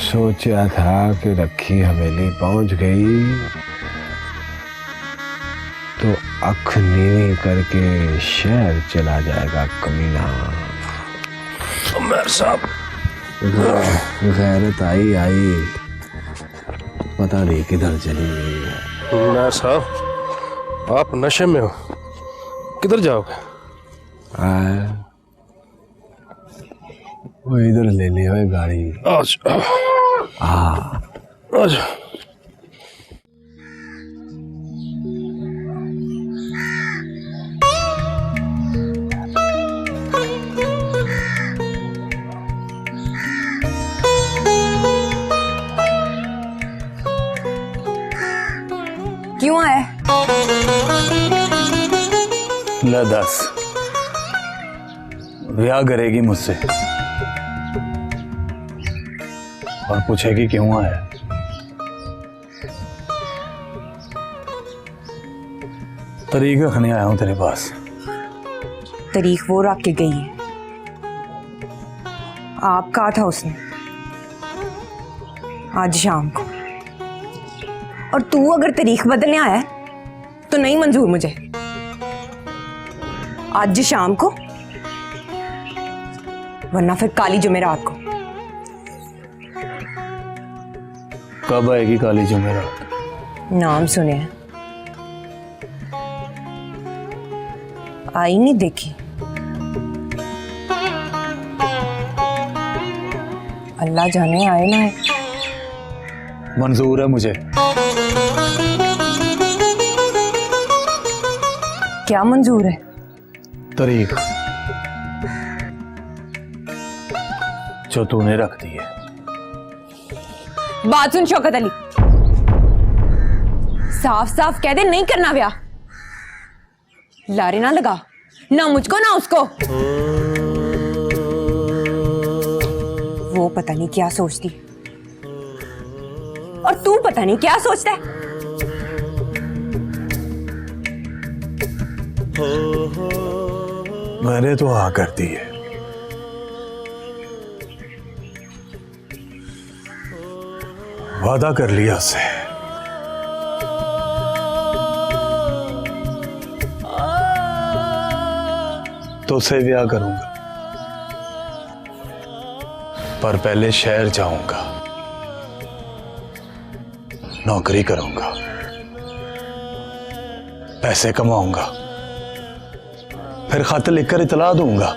सोचा था कि रखी हवेली पहुंच गई तो अख नीवी करके शहर चला जाएगा कमीना। उमर साहब, गैरत आई आई पता नहीं किधर चली गई है। उमर साहब, आप नशे में हो, किधर जाओगे? वो इधर ले लिया है गाड़ी। आज आज क्यों आए? ले दस, ब्याह करेगी मुझसे और पूछेगी क्यों आया। तरीक रखने आया हूं तेरे पास। तारीख वो रख के गई है। आप कहा था उसने आज शाम को, और तू अगर तारीख बदलने आया है तो नहीं मंजूर मुझे। आज शाम को, वरना फिर काली जुमेरात को। कब आएगी काली जुमेरात? नाम सुने हैं, आई नहीं देखी। अल्लाह जाने आए ना आए। मंजूर है मुझे। क्या मंजूर है? तारीख जो तूने रख दी है। बात सुन शौकत अली, साफ साफ कह दे नहीं करना ब्याह। लारे ना लगा, ना मुझको ना उसको। वो पता नहीं क्या सोचती और तू पता नहीं क्या सोचता है। मैंने तो हाँ कर दी है। वादा कर लिया उससे। तो उससे ब्याह करूंगा, पर पहले शहर जाऊंगा, नौकरी करूंगा, पैसे कमाऊंगा, फिर खत लिखकर इतला दूंगा।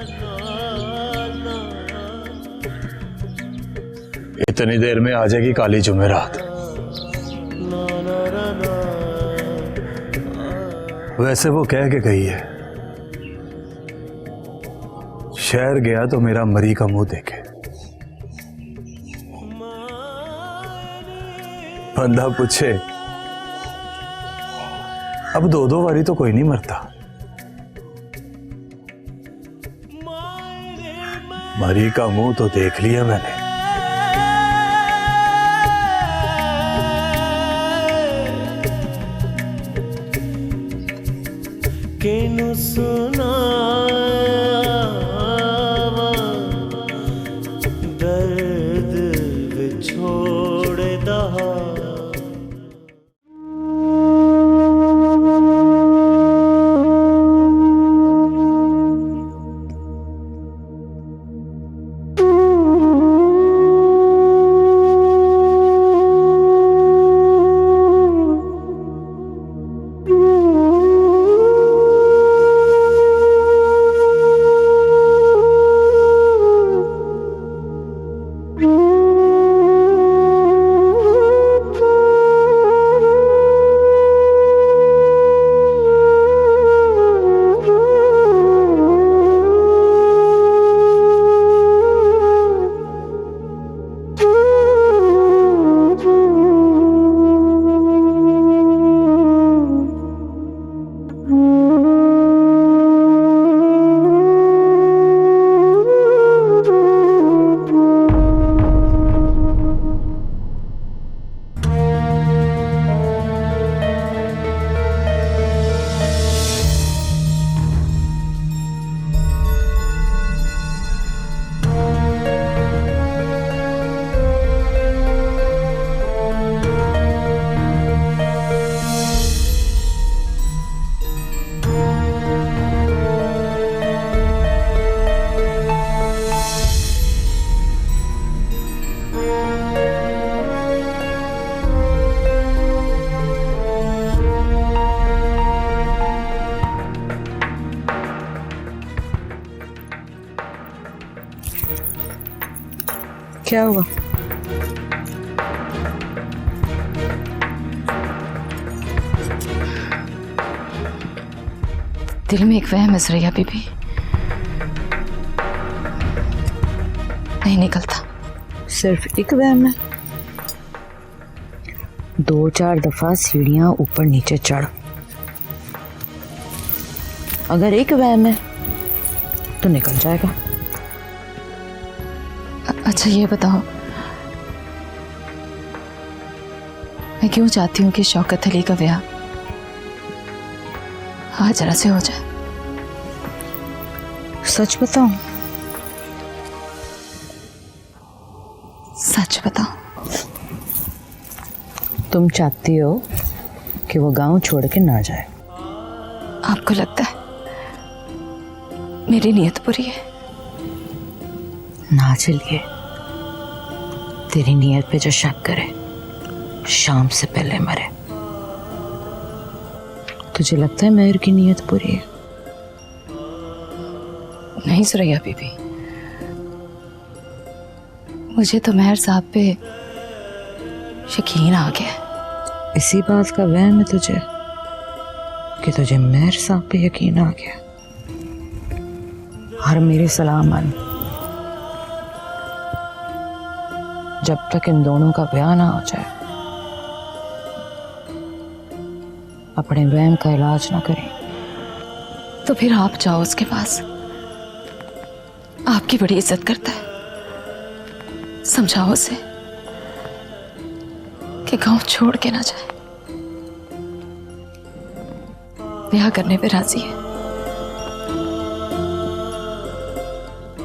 इतनी देर में आ जाएगी काली जुमेरात। वैसे वो कह के गई है शहर गया तो मेरा मरी का मुंह देखे। बंदा पूछे अब दो दो बारी तो कोई नहीं मरता। मरी का मुंह तो देख लिया मैंने। केनु सुनावा दर्द विछोड़ दहा। क्या हुआ? दिल में एक वहम है सरैया बीबी, नहीं निकलता। सिर्फ एक वहम है? 2-4 दफा सीढ़ियां ऊपर नीचे चढ़। अगर एक वहम है तो निकल जाएगा। अच्छा ये बताओ, मैं क्यों चाहती हूँ कि शौकत अली का ब्याह हाजरा से हो जाए? सच बताऊं? सच बताओ। तुम चाहती हो कि वो गांव छोड़ के ना जाए? आपको लगता है मेरी नीयत बुरी है? ना चलिए, तेरी नीयत पे जो शक करे शाम से पहले मरे। तुझे लगता है मेहर की नीयत बुरी है? नहीं सुरैया बीबी, मुझे तो मेहर साहब पे यकीन आ गया। इसी बात का वहम है तुझे कि तुझे मेहर साहब पे यकीन आ गया? हर मेरी सलाह मान, जब तक इन दोनों का ब्याह ना हो जाए अपने वहम का इलाज ना करें। तो फिर आप जाओ उसके पास, आपकी बड़ी इज्जत करता है। समझाओ उसे कि गांव छोड़ के ना जाए, ब्याह करने पे राजी है,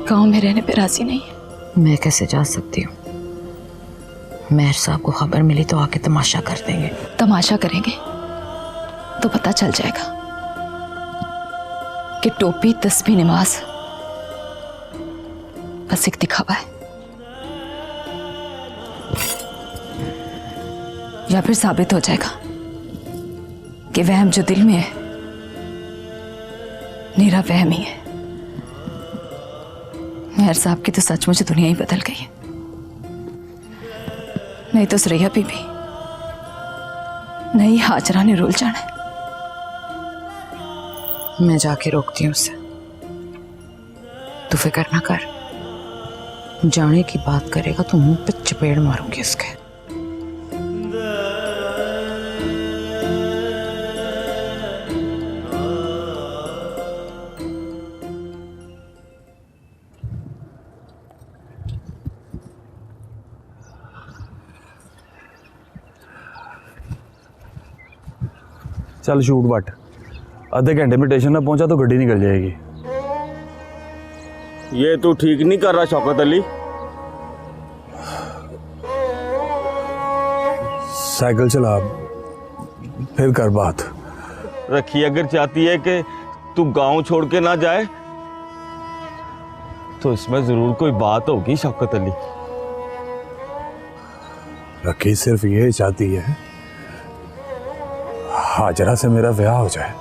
गांव में रहने पे राजी नहीं है। मैं कैसे जा सकती हूँ? मेहर साहब को खबर मिली तो आके तमाशा कर देंगे। तमाशा करेंगे तो पता चल जाएगा कि टोपी तस्बीह नमाज बस एक दिखावा है, या फिर साबित हो जाएगा कि वहम जो दिल में है नीरा वहम ही है। मेहर साहब की तो सचमुच दुनिया ही बदल गई है। नहीं तो सुरैया बीबी, नहीं हाजरा ने रुल जाना है। मैं जाके रोकती हूँ उसे। तू फिक्र ना कर, जाने की बात करेगा तो मुंह पे चपेड़ मारूंगी उसके। चल शूट बट, आधे घंटे में स्टेशन में पहुंचा तो गाड़ी निकल जाएगी। ये तू ठीक नहीं कर रहा शौकत अली। साइकिल चला, फिर कर बात। रखी अगर चाहती है कि तू गांव छोड़ के ना जाए तो इसमें जरूर कोई बात होगी शौकत अली। रखी सिर्फ ये चाहती है हाजरा से मेरा ब्याह हो जाए।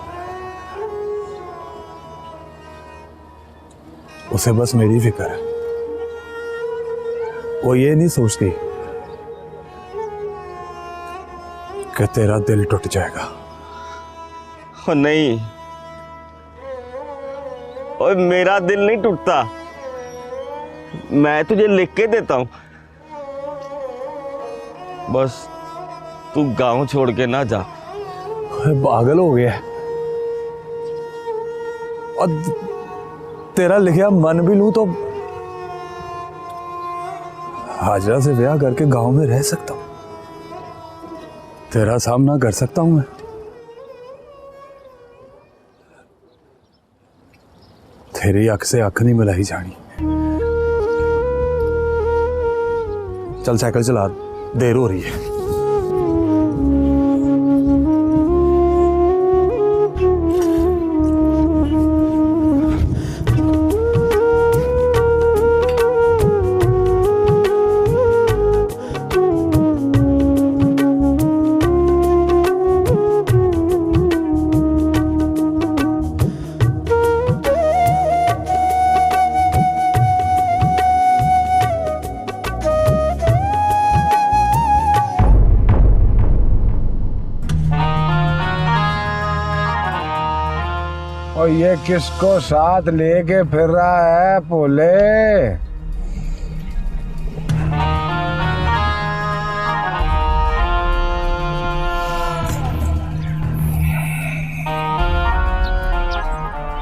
उसे बस मेरी फिक्र है। वो ये नहीं सोचती कि तेरा दिल टूट जाएगा। और नहीं, और मेरा दिल नहीं टूटता, मैं तुझे लिख के देता हूं, बस तू गांव छोड़ के ना जा। पागल हो गया है। और तेरा लिखा मन भी लूं तो हाजरा से ब्याह करके गांव में रह सकता हूं, तेरा सामना कर सकता हूं मैं। तेरी अख से अख नहीं मिलाई जानी। चल साइकिल चला, देर हो रही है। और ये किसको साथ लेके फिर रहा है भोले?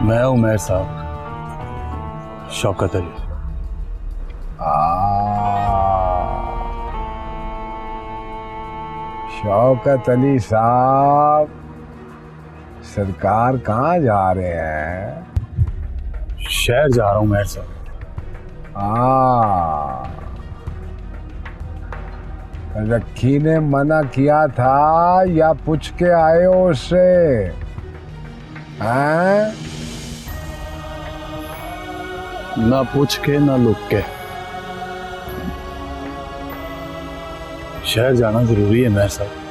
मैं उमर साहब, शौकत अली। शौकत अली साहब, सरकार कहाँ जा रहे हैं? शहर जा रहा हूँ उमर साहब। रखी ने मना किया था या पूछ के आए हो उससे? हैं? ना पूछ के ना लुक के। शहर जाना जरूरी है मेरे साथ।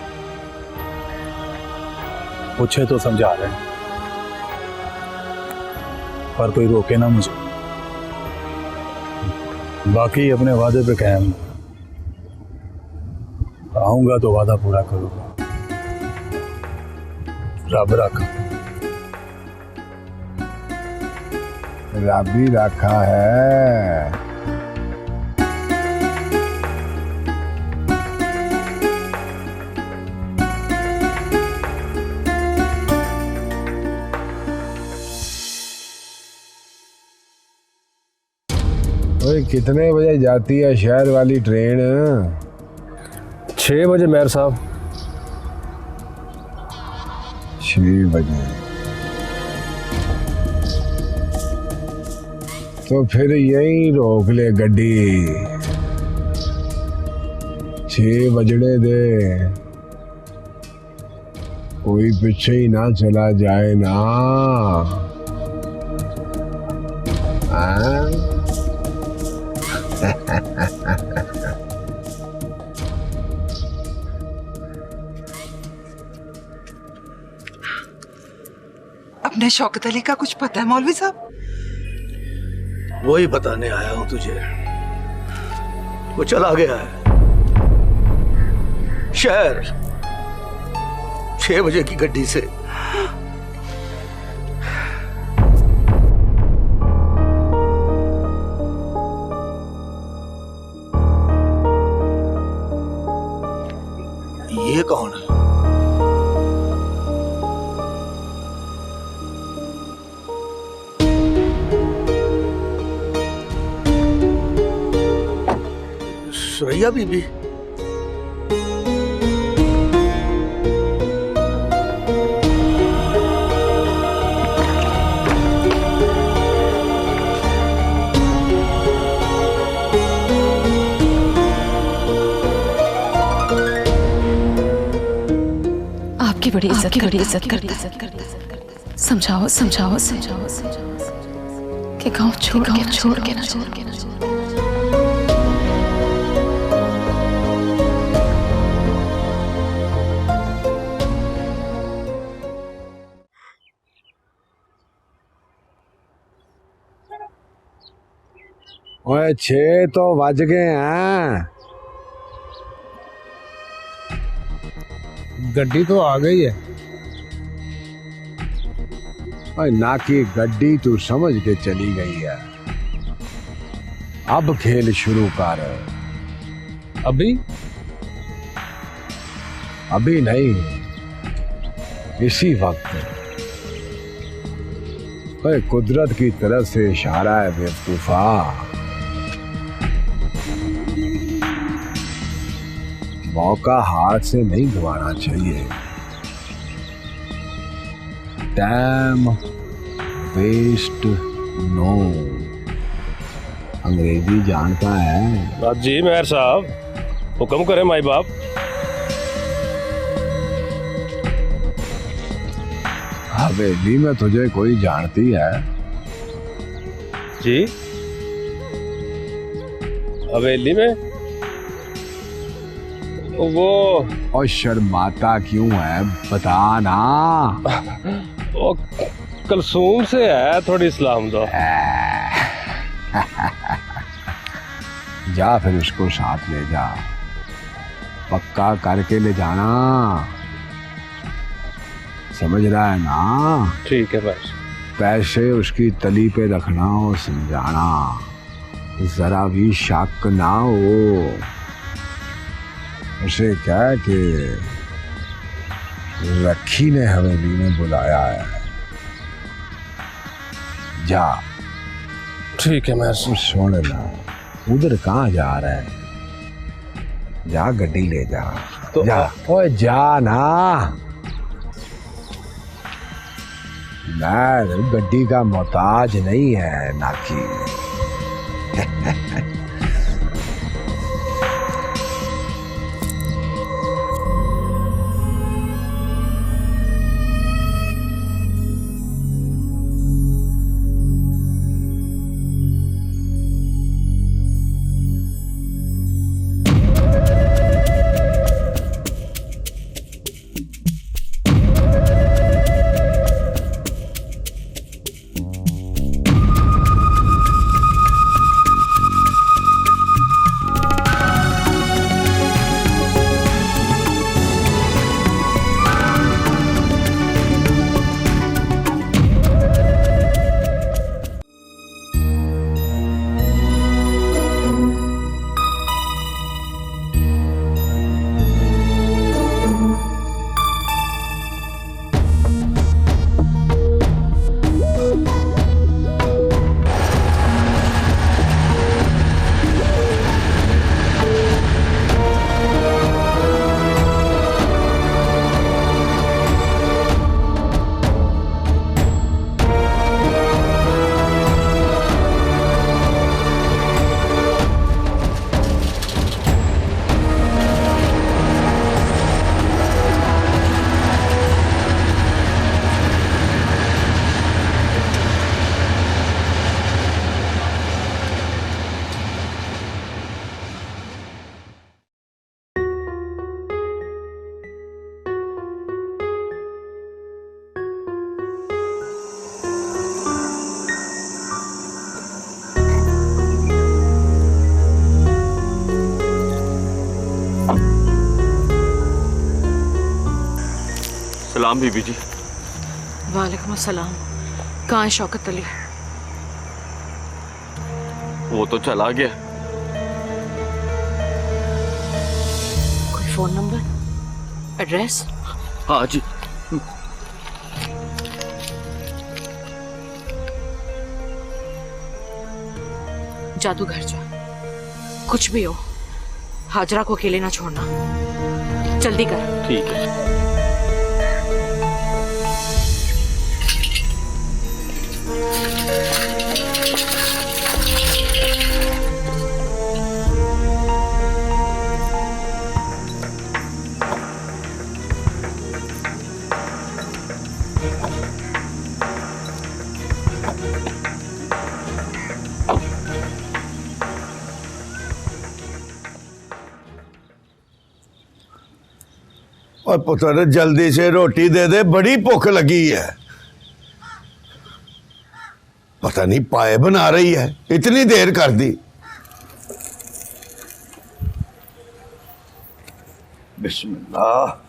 पूछे तो समझा रहे हैं, पर कोई रोके ना मुझे। बाकी अपने वादे पे कायम हूं। आऊंगा तो वादा पूरा करूंगा। रब रखा। रब ही रखा है। ओए, कितने बजे जाती है शहर वाली ट्रेन? 6 बजे मेयर साहब। 6 बजे? तो फिर यहीं रोक ले गड्डी। 6 बजने दे, कोई पीछे ही ना चला जाए ना। अपने शौकत अली का कुछ पता है मौलवी साहब? वही बताने आया हूं तुझे। वो चला गया है शहर 6 बजे की गड्डी से। ये कौन है? सुरैया बीबी। आपकी बड़ी इज्जत करता है। समझाओ कि गांव छोड़ के ना। ओए, 6 तो बज गए हैं। गड्डी तो आ गई है। ओए, ना कि गड्डी तू समझ के चली गई है। अब खेल शुरू कर। अभी नहीं, इसी वक्त। ओए, कुदरत की तरफ से इशारा है बेवकूफा। मौका हाथ से नहीं गंवाना चाहिए। Time waste no. अंग्रेजी जानता है? जी मेयर साहब, हुक्म करें माई बाप। हवेली में तुझे कोई जानती है? जी, हवेली में वो। और शर्माता क्यों है, बता ना। वो कलसूम से है, थोड़ी सलाम दो। जा फिर उसको साथ ले जा, पक्का करके ले जाना। समझ रहा है ना? ठीक है बस। पैसे उसकी तली पे रखना और समझाना, जरा भी शक ना हो। उसे क्या है कि रखी ने हवेली में बुलाया है। जा। ठीक है। मैं सुन ना, उधर कहाँ जा रहा है? जा गड्डी ले जा। तो जा ओए जा ना। मैं गड्डी का मोहताज नहीं है नाकी। सलाम बीबी जी। वालेकुम अस्सलाम। कहाँ है शौकत अली? वो तो चला गया। कोई फोन नंबर, एड्रेस? हाँ जी। जादूगर जा, कुछ भी हो हाजरा को अकेले ना छोड़ना। जल्दी कर। ठीक है। और पुत्र जल्दी से रोटी दे दे, बड़ी भूख लगी है। पता नहीं पाए बना रही है, इतनी देर कर दी। बिस्मिल्लाह।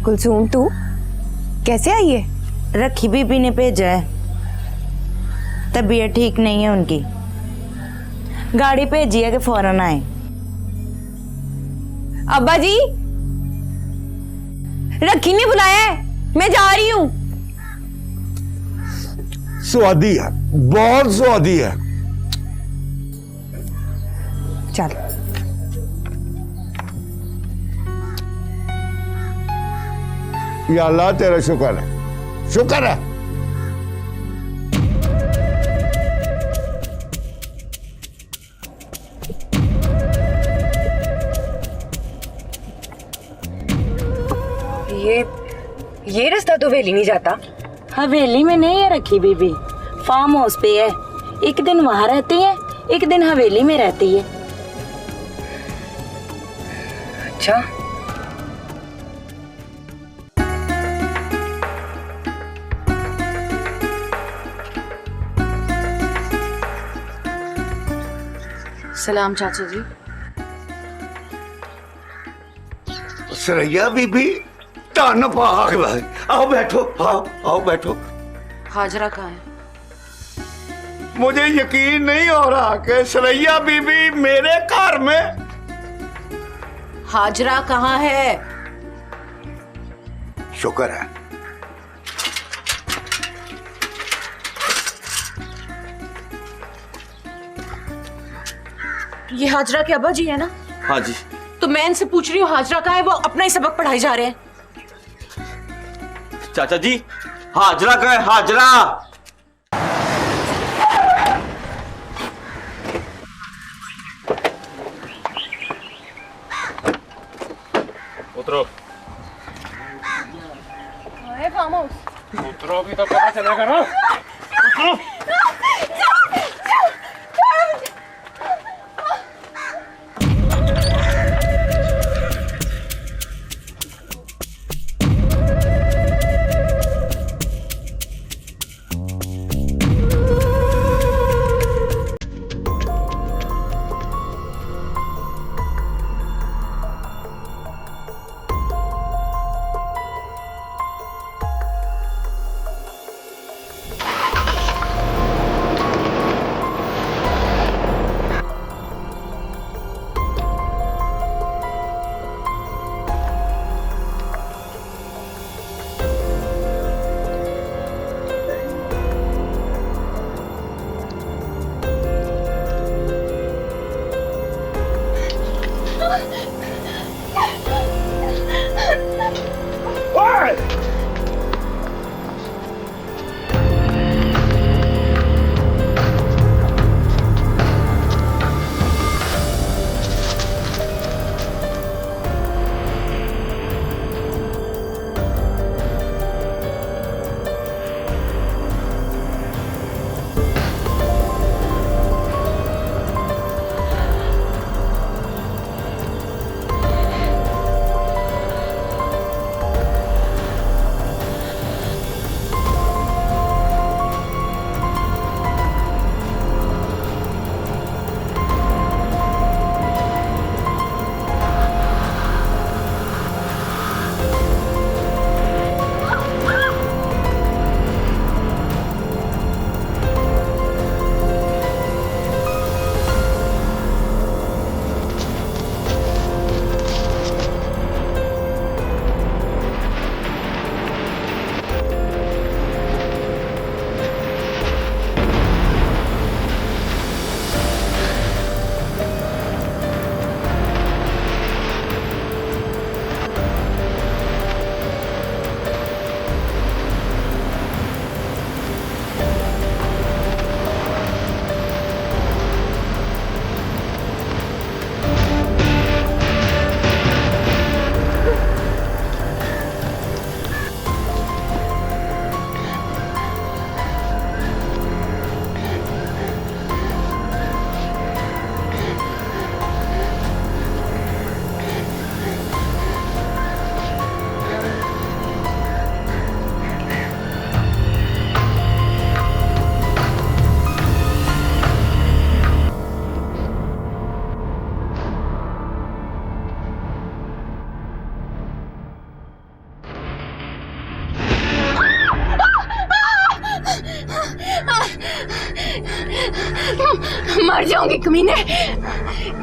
कुलसूम, तू कैसे आई है? रखी बीबी ने भेजा है, तबीयत ठीक नहीं है उनकी। गाड़ी भेजी है कि फौरन आए। अब्बा जी, रखी ने बुलाया है, मैं जा रही हूँ। स्वादी है, बहुत स्वादी है। चल। या अल्लाह तेरा शुक्र है, शुक्र है। ये रास्ता तो हवेली नहीं जाता। हवेली में नहीं है रखी बीबी, फार्म हाउस पे है। एक दिन वहां रहती है, एक दिन हवेली में रहती है। अच्छा, सलाम चाचा जी। सरैया बीबी धन भाग भाई, आओ बैठो, आओ बैठो। हाजरा कहाँ है? मुझे यकीन नहीं हो रहा कि सरैया बीबी मेरे घर में। हाजरा कहाँ है? शुक्र है। ये हाजरा के अब्बा जी है ना? हाँ जी। तो मैं इनसे पूछ रही हूँ हाजरा कहाँ है, वो अपना ही सबक पढ़ाई जा रहे हैं। चाचा जी, हाजरा का है, हाजरा। उतरो। उतरो भी तो पता चलेगा ना। उतरो। मर जाऊंगी कमीने,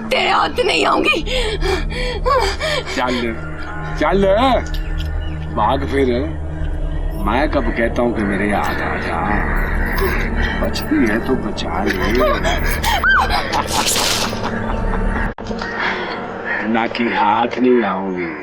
तेरे हाथ नहीं आऊंगी। चल चल भाग फिर। मैं कब कहता हूँ कि मेरे हाथ आ जा। बचती है तो बचा ले, ना कि हाथ नहीं आऊंगी।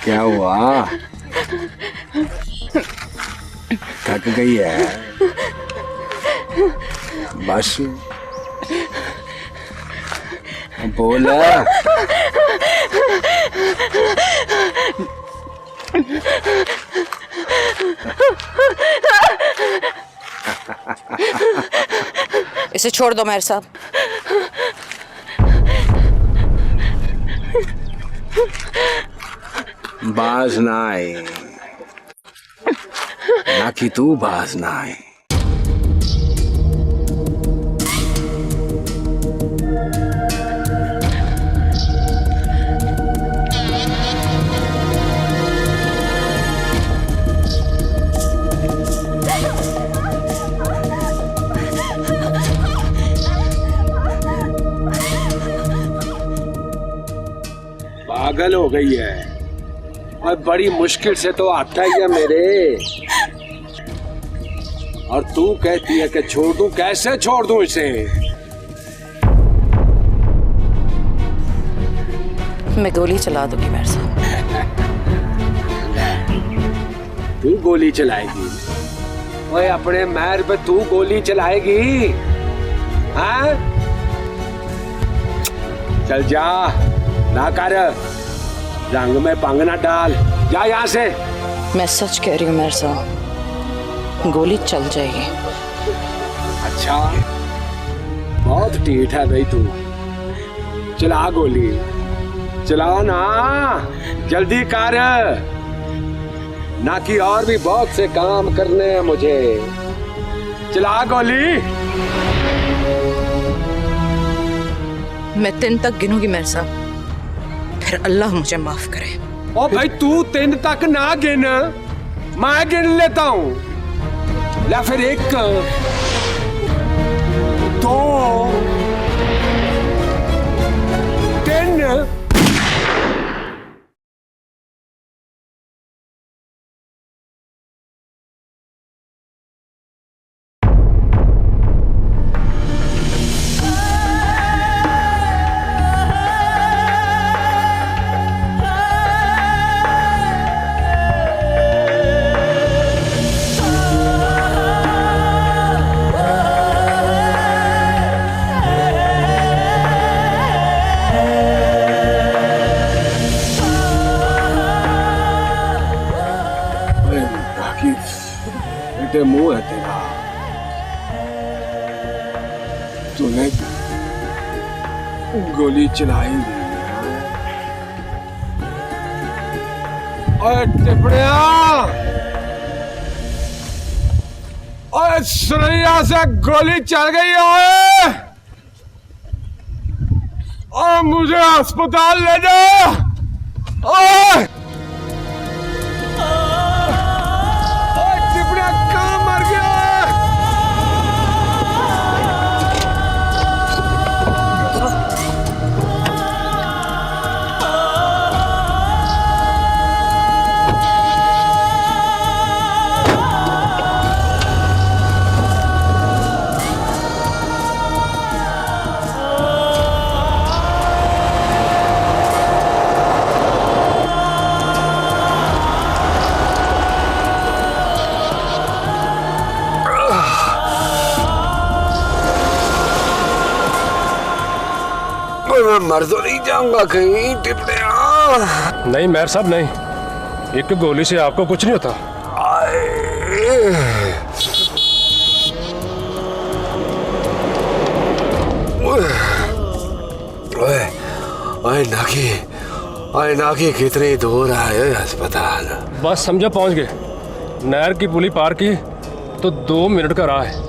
क्या हुआ? थक गई है? बस बोल। इसे छोड़ दो मेहर साहब। बाज ना आए ना कि तू बाज ना आए। पागल हो गई है और बड़ी मुश्किल से तो आता ही है मेरे। और तू कहती है कि छोड़ दूं? कैसे छोड़ दूं इसे? मैं गोली चला दूंगी मेहर साहब। तू गोली चलाएगी? ओए अपने महर पे तू गोली चलाएगी? हाँ? चल जा, ना कर, रंग में पंग ना डाल, जा यहाँ से। मैं सच कह रही हूँ मेहर साहब, गोली चल जाएगी। अच्छा, बहुत ढीठ है भाई तू। चला गोली, चला ना, जल्दी कर, ना कि और भी बहुत से काम करने हैं मुझे। चला गोली। मैं 3 तक गिनूंगी मेहर साहब, फिर अल्लाह मुझे माफ करे। ओ भाई तू 3 तक ना गिन, मैं गिन लेता हूं। या फिर 1 2 3। बेटे मुंह है तेरा, तूने गोली चलाई। ओए टिपड़िया, ओए सुरैया से गोली चल गई है और मुझे अस्पताल ले जा। ओए मैं मर तो नहीं जाऊंगा कहीं टिपड़िया? नहीं मेहर साहब नहीं, एक गोली से आपको कुछ नहीं होता। ओए ओए नाकी, ओए नाकी कितनी दूर है अस्पताल? बस समझा पहुंच गए। नहर की पुली पार की तो 2 मिनट का राह है।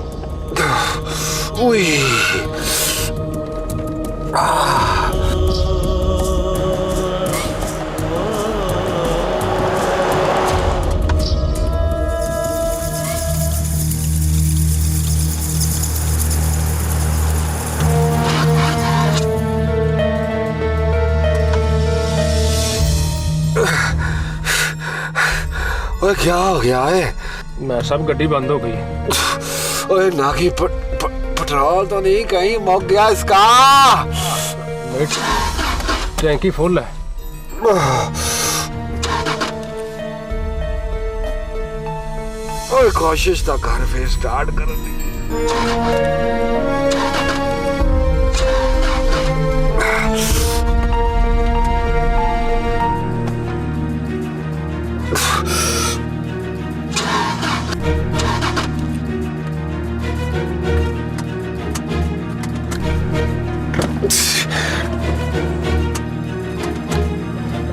ओए क्या हो गया है? मैं सब गड्डी बंद हो गई। ओए नाकी पेट्रोल तो नहीं कहीं मुक गया इसका? टैंकी फुल है। ओए कोशिश तो कर फिर स्टार्ट कर दी।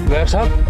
नायब साहब,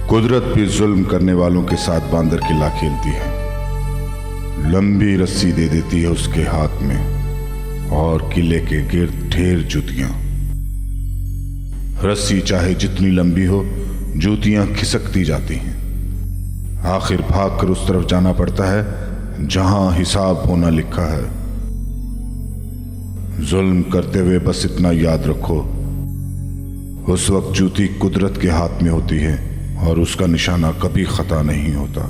कुदरत भी जुल्म करने वालों के साथ बांदर किला खेलती है। लंबी रस्सी दे देती है उसके हाथ में और किले के गिर्द ढेर जूतियां। रस्सी चाहे जितनी लंबी हो, जूतियां खिसकती जाती हैं। आखिर भागकर उस तरफ जाना पड़ता है जहां हिसाब होना लिखा है। जुल्म करते हुए बस इतना याद रखो, उस वक्त जूती कुदरत के हाथ में होती है और उसका निशाना कभी खता नहीं होता।